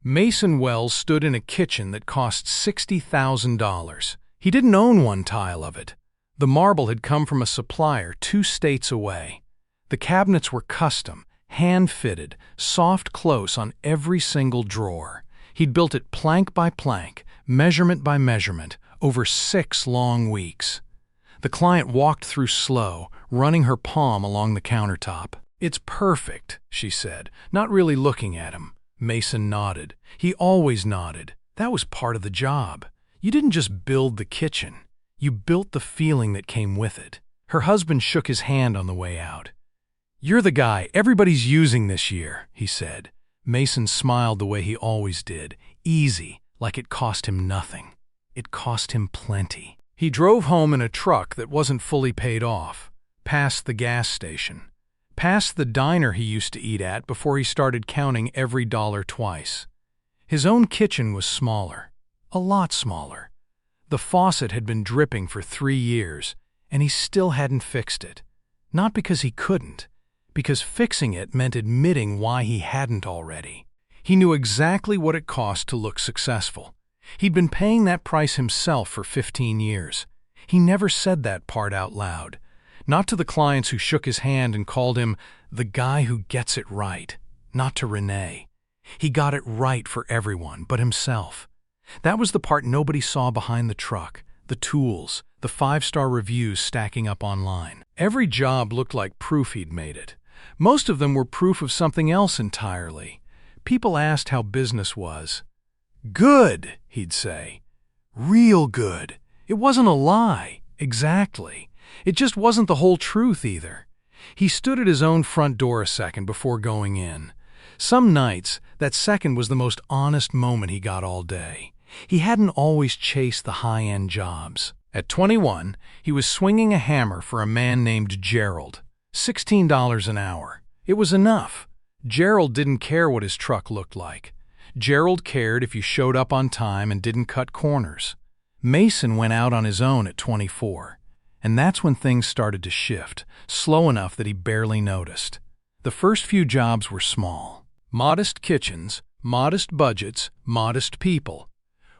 Mason Wells stood in a kitchen that cost $60,000. He didn't own one tile of it. The marble had come from a supplier 2 states away. The cabinets were custom, hand-fitted, soft close on every single drawer. He'd built it plank by plank, measurement by measurement, over 6 long weeks. The client walked through slow, running her palm along the countertop. "It's perfect," she said, not really looking at him. Mason nodded. He always nodded. That was part of the job. You didn't just build the kitchen. You built the feeling that came with it. Her husband shook his hand on the way out. "You're the guy everybody's using this year," he said. Mason smiled the way he always did, easy, like it cost him nothing. It cost him plenty. He drove home in a truck that wasn't fully paid off, past the gas station, past the diner he used to eat at before he started counting every dollar twice. His own kitchen was smaller, a lot smaller. The faucet had been dripping for 3 years, and he still hadn't fixed it. Not because he couldn't, because fixing it meant admitting why he hadn't already. He knew exactly what it cost to look successful. He'd been paying that price himself for 15 years. He never said that part out loud. Not to the clients who shook his hand and called him the guy who gets it right. Not to Renee. He got it right for everyone but himself. That was the part nobody saw behind the truck, the tools, the 5-star reviews stacking up online. Every job looked like proof he'd made it. Most of them were proof of something else entirely. People asked how business was. "Good," he'd say. "Real good." It wasn't a lie, exactly. It just wasn't the whole truth either. He stood at his own front door a second before going in. Some nights, that second was the most honest moment he got all day. He hadn't always chased the high-end jobs. At 21, he was swinging a hammer for a man named Gerald. $16 an hour. It was enough. Gerald didn't care what his truck looked like. Gerald cared if you showed up on time and didn't cut corners. Mason went out on his own at 24. And that's when things started to shift, slow enough that he barely noticed. The first few jobs were small. Modest kitchens, modest budgets, modest people.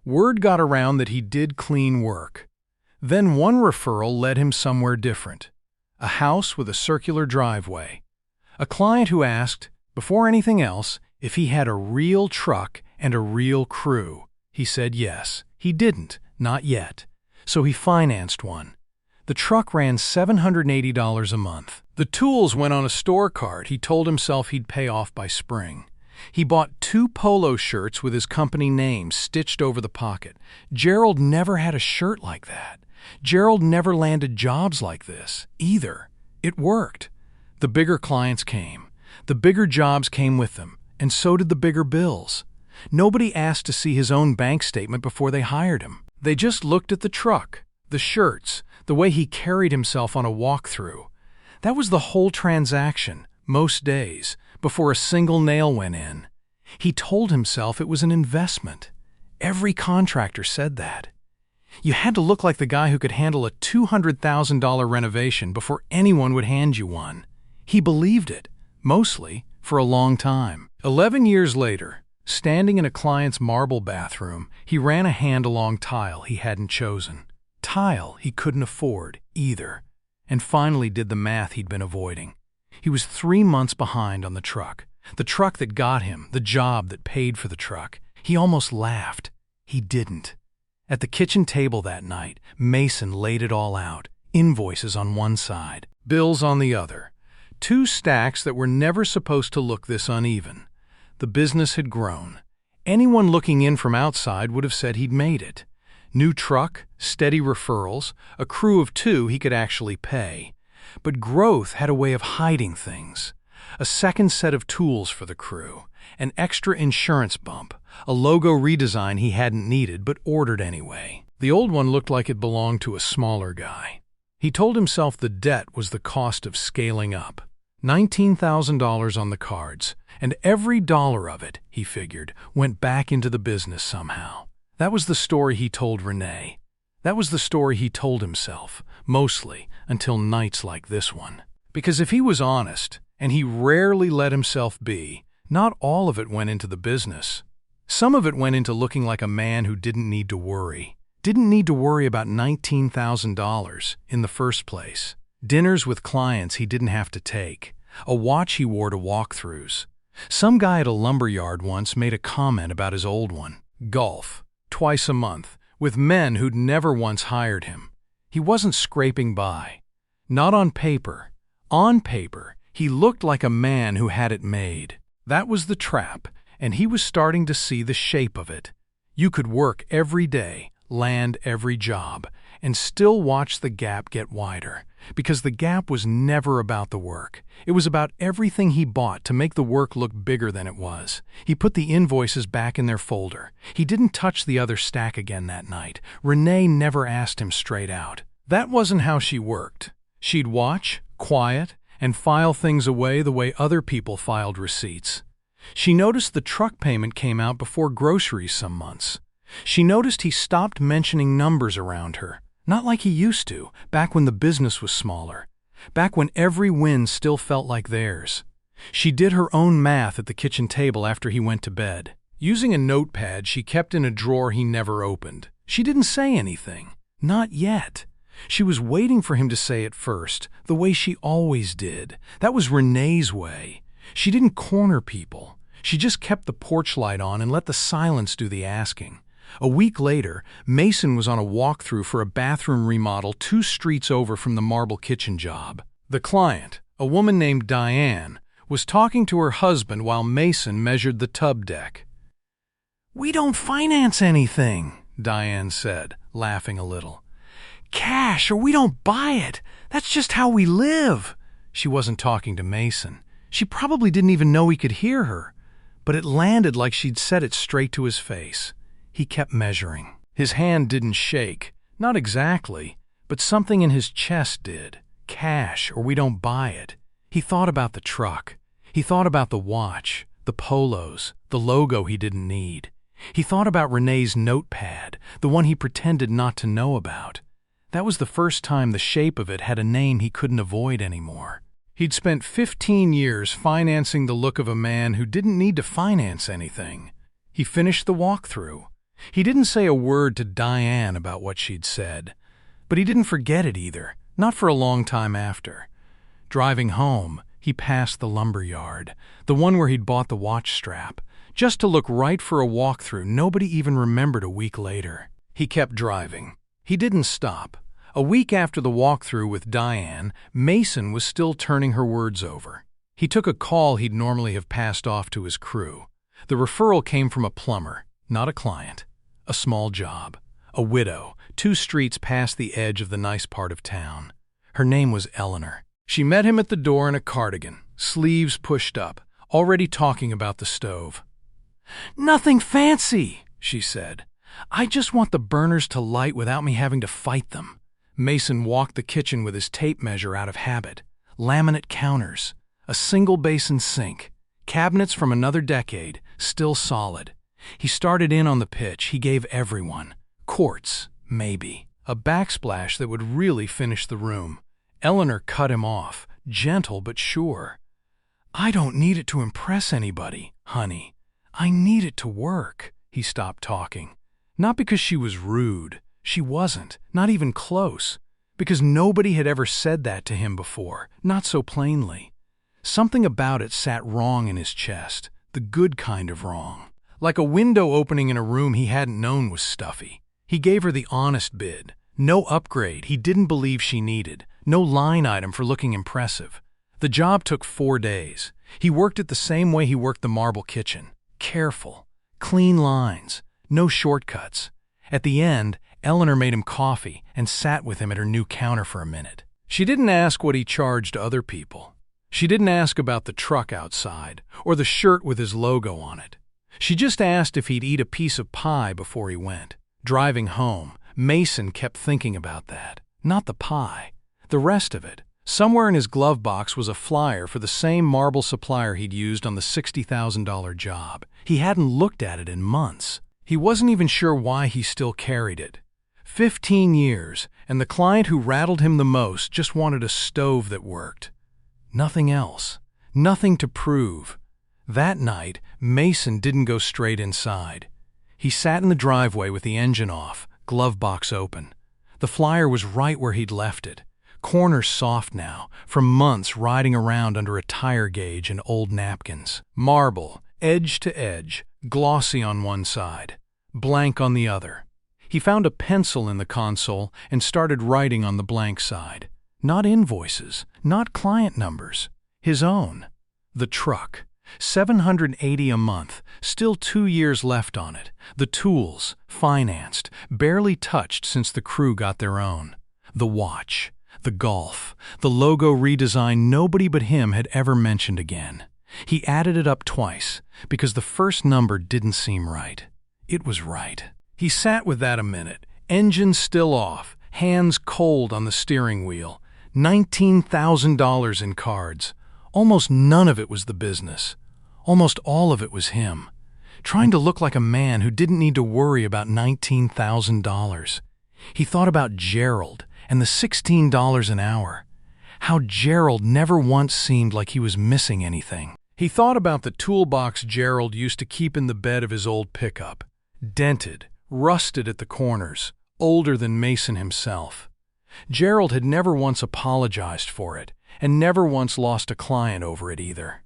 Word got around that he did clean work. Then one referral led him somewhere different. A house with a circular driveway. A client who asked, before anything else, if he had a real truck and a real crew. He said yes. He didn't, not yet. So he financed one. The truck ran $780 a month. The tools went on a store card he told himself he'd pay off by spring. He bought 2 polo shirts with his company name stitched over the pocket. Gerald never had a shirt like that. Gerald never landed jobs like this, either. It worked. The bigger clients came. The bigger jobs came with them, and so did the bigger bills. Nobody asked to see his own bank statement before they hired him. They just looked at the truck, the shirts, the way he carried himself on a walkthrough. That was the whole transaction, most days, before a single nail went in. He told himself it was an investment. Every contractor said that. You had to look like the guy who could handle a $200,000 renovation before anyone would hand you one. He believed it, mostly, for a long time. 11 years later, standing in a client's marble bathroom, he ran a hand along tile he hadn't chosen. Tile he couldn't afford, either. And finally did the math he'd been avoiding. He was 3 months behind on the truck that got him, the job that paid for the truck. He almost laughed. He didn't. At the kitchen table that night, Mason laid it all out, invoices on one side, bills on the other. 2 stacks that were never supposed to look this uneven. The business had grown. Anyone looking in from outside would have said he'd made it. New truck, steady referrals, a crew of 2 he could actually pay. But growth had a way of hiding things. A second set of tools for the crew, an extra insurance bump, a logo redesign he hadn't needed but ordered anyway. The old one looked like it belonged to a smaller guy. He told himself the debt was the cost of scaling up. $19,000 on the cards, and every dollar of it, he figured, went back into the business somehow. That was the story he told Renee. That was the story he told himself, mostly, until nights like this one. Because if he was honest, and he rarely let himself be, not all of it went into the business. Some of it went into looking like a man who didn't need to worry. Didn't need to worry about $19,000 in the first place. Dinners with clients he didn't have to take. A watch he wore to walkthroughs. Some guy at a lumberyard once made a comment about his old one. Golf, twice a month, with men who'd never once hired him. He wasn't scraping by. Not on paper. On paper, he looked like a man who had it made. That was the trap, and he was starting to see the shape of it. You could work every day, land every job, and still watch the gap get wider, because the gap was never about the work. It was about everything he bought to make the work look bigger than it was. He put the invoices back in their folder. He didn't touch the other stack again that night. Renee never asked him straight out. That wasn't how she worked. She'd watch, quiet, and file things away the way other people filed receipts. She noticed the truck payment came out before groceries some months. She noticed he stopped mentioning numbers around her, not like he used to, back when the business was smaller, back when every win still felt like theirs. She did her own math at the kitchen table after he went to bed. Using a notepad she kept in a drawer he never opened. She didn't say anything. Not yet. She was waiting for him to say it first, the way she always did. That was Renee's way. She didn't corner people. She just kept the porch light on and let the silence do the asking. A week later, Mason was on a walkthrough for a bathroom remodel 2 streets over from the marble kitchen job. The client, a woman named Diane, was talking to her husband while Mason measured the tub deck. "We don't finance anything," Diane said, laughing a little. "Cash or we don't buy it. That's just how we live." She wasn't talking to Mason. She probably didn't even know he could hear her, but it landed like she'd said it straight to his face. He kept measuring. His hand didn't shake. Not exactly, but something in his chest did. Cash, or we don't buy it. He thought about the truck. He thought about the watch, the polos, the logo he didn't need. He thought about Renee's notepad, the one he pretended not to know about. That was the first time the shape of it had a name he couldn't avoid anymore. He'd spent 15 years financing the look of a man who didn't need to finance anything. He finished the walkthrough. He didn't say a word to Diane about what she'd said, but he didn't forget it either, not for a long time after. Driving home, he passed the lumberyard, the one where he'd bought the watch strap, just to look right for a walkthrough nobody even remembered a week later. He kept driving. He didn't stop. A week after the walkthrough with Diane, Mason was still turning her words over. He took a call he'd normally have passed off to his crew. The referral came from a plumber, not a client. A small job. A widow, 2 streets past the edge of the nice part of town. Her name was Eleanor. She met him at the door in a cardigan, sleeves pushed up, already talking about the stove. "Nothing fancy," she said. "I just want the burners to light without me having to fight them." Mason walked the kitchen with his tape measure out of habit. Laminate counters. A single basin sink. Cabinets from another decade, still solid. He started in on the pitch he gave everyone. Quartz, maybe. A backsplash that would really finish the room. Eleanor cut him off, gentle but sure. "I don't need it to impress anybody, honey. I need it to work." He stopped talking. Not because she was rude. She wasn't, not even close. Because nobody had ever said that to him before, not so plainly. Something about it sat wrong in his chest, the good kind of wrong. Like a window opening in a room he hadn't known was stuffy. He gave her the honest bid. No upgrade he didn't believe she needed. No line item for looking impressive. The job took 4 days. He worked it the same way he worked the marble kitchen. Careful. Clean lines. No shortcuts. At the end, Eleanor made him coffee and sat with him at her new counter for a minute. She didn't ask what he charged other people. She didn't ask about the truck outside or the shirt with his logo on it. She just asked if he'd eat a piece of pie before he went. Driving home, Mason kept thinking about that. Not the pie. The rest of it. Somewhere in his glove box was a flyer for the same marble supplier he'd used on the $60,000 job. He hadn't looked at it in months. He wasn't even sure why he still carried it. 15 years, and the client who rattled him the most just wanted a stove that worked. Nothing else. Nothing to prove. That night, Mason didn't go straight inside. He sat in the driveway with the engine off, Glovebox open. The flyer was right where he'd left it. Corners soft now, from months riding around under a tire gauge and old napkins. Marble, edge to edge, glossy on one side, blank on the other. He found a pencil in the console and started writing on the blank side. Not invoices, not client numbers. His own. The truck. $780 a month, still 2 years left on it. The tools, financed, barely touched since the crew got their own. The watch, the golf, the logo redesign nobody but him had ever mentioned again. He added it up twice, because the first number didn't seem right. It was right. He sat with that a minute, engine still off, hands cold on the steering wheel. $19,000 in cards. Almost none of it was the business. Almost all of it was him, trying to look like a man who didn't need to worry about $19,000. He thought about Gerald and the $16 an hour. How Gerald never once seemed like he was missing anything. He thought about the toolbox Gerald used to keep in the bed of his old pickup. Dented, rusted at the corners, older than Mason himself. Gerald had never once apologized for it, and never once lost a client over it either.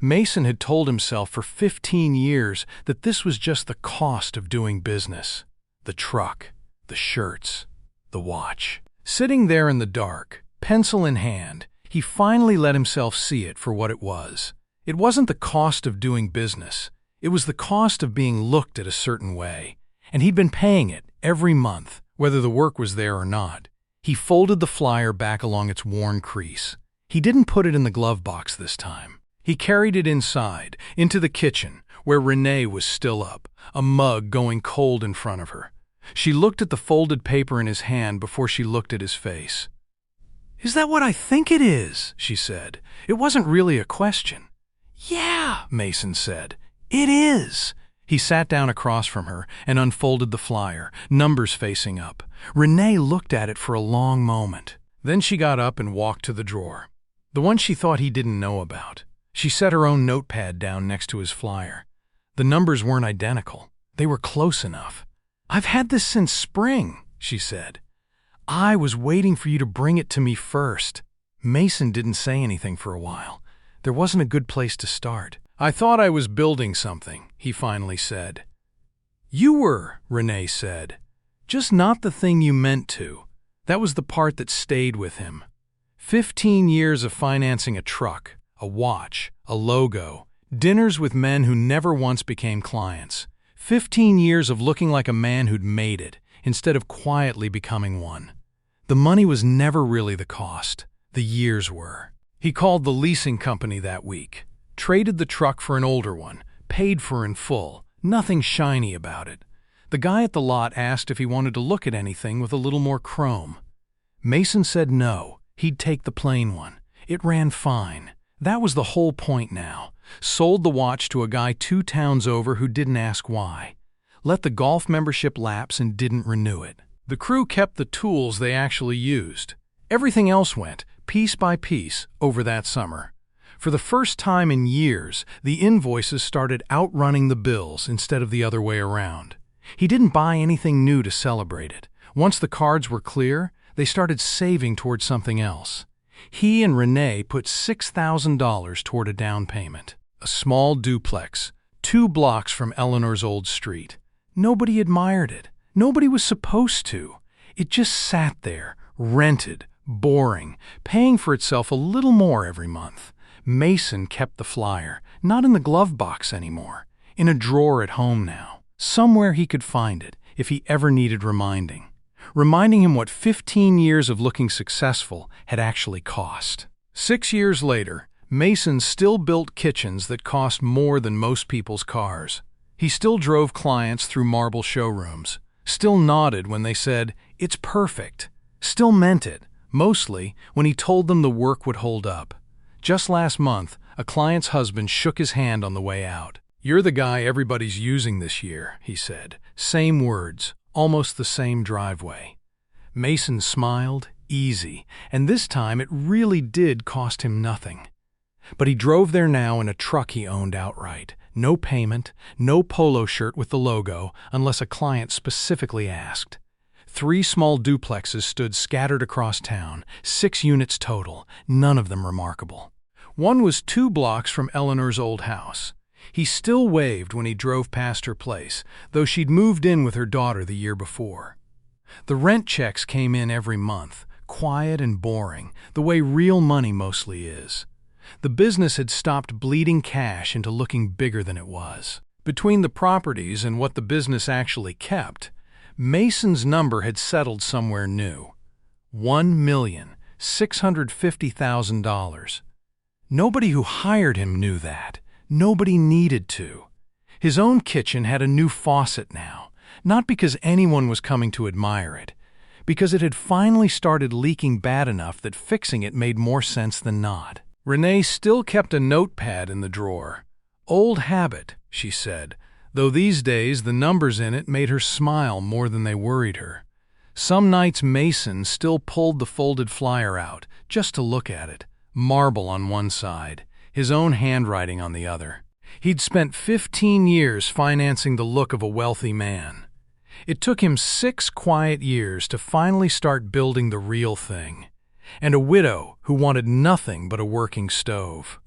Mason had told himself for 15 years that this was just the cost of doing business. The truck, the shirts, the watch. Sitting there in the dark, pencil in hand, he finally let himself see it for what it was. It wasn't the cost of doing business. It was the cost of being looked at a certain way. And he'd been paying it every month, whether the work was there or not. He folded the flyer back along its worn crease. He didn't put it in the glove box this time. He carried it inside, into the kitchen, where Renee was still up, a mug going cold in front of her. She looked at the folded paper in his hand before she looked at his face. "Is that what I think it is?" she said. It wasn't really a question. "Yeah," Mason said. "It is." He sat down across from her and unfolded the flyer, numbers facing up. Renee looked at it for a long moment. Then she got up and walked to the drawer, the one she thought he didn't know about. She set her own notepad down next to his flyer. The numbers weren't identical. They were close enough. "I've had this since spring," she said. "I was waiting for you to bring it to me first." Mason didn't say anything for a while. There wasn't a good place to start. "I thought I was building something," he finally said. "You were," Renee said. "Just not the thing you meant to." That was the part that stayed with him. 15 years of financing a truck, a watch, a logo, dinners with men who never once became clients. 15 years of looking like a man who'd made it, instead of quietly becoming one. The money was never really the cost. The years were. He called the leasing company that week. Traded the truck for an older one, paid for in full, nothing shiny about it. The guy at the lot asked if he wanted to look at anything with a little more chrome. Mason said no, he'd take the plain one. It ran fine. That was the whole point now. Sold the watch to a guy 2 towns over who didn't ask why. Let the golf membership lapse and didn't renew it. The crew kept the tools they actually used. Everything else went, piece by piece, over that summer. For the first time in years, the invoices started outrunning the bills instead of the other way around. He didn't buy anything new to celebrate it. Once the cards were clear, they started saving toward something else. He and Renee put $6,000 toward a down payment. A small duplex, 2 blocks from Eleanor's old street. Nobody admired it. Nobody was supposed to. It just sat there, rented, boring, paying for itself a little more every month. Mason kept the flyer, not in the glove box anymore, in a drawer at home now. Somewhere he could find it, if he ever needed reminding. Reminding him what 15 years of looking successful had actually cost. 6 years later, Mason still built kitchens that cost more than most people's cars. He still drove clients through marble showrooms, still nodded when they said, "It's perfect," still meant it, mostly when he told them the work would hold up. Just last month, a client's husband shook his hand on the way out. "You're the guy everybody's using this year," he said. Same words, almost the same driveway. Mason smiled, easy, and this time it really did cost him nothing. But he drove there now in a truck he owned outright, No payment, no polo shirt with the logo, unless a client specifically asked. 3 small duplexes stood scattered across town, 6 units total, none of them remarkable. One was 2 blocks from Eleanor's old house. He still waved when he drove past her place, though she'd moved in with her daughter the year before. The rent checks came in every month, quiet and boring, the way real money mostly is. The business had stopped bleeding cash into looking bigger than it was. Between the properties and what the business actually kept, Mason's number had settled somewhere new. $1,650,000. Nobody who hired him knew that. Nobody needed to. His own kitchen had a new faucet now, not because anyone was coming to admire it, because it had finally started leaking bad enough that fixing it made more sense than not. Renee still kept a notepad in the drawer. Old habit, she said, though these days the numbers in it made her smile more than they worried her. Some nights Mason still pulled the folded flyer out, just to look at it, marble on one side, his own handwriting on the other. He'd spent 15 years financing the look of a wealthy man. It took him 6 quiet years to finally start building the real thing, and a widow who wanted nothing but a working stove.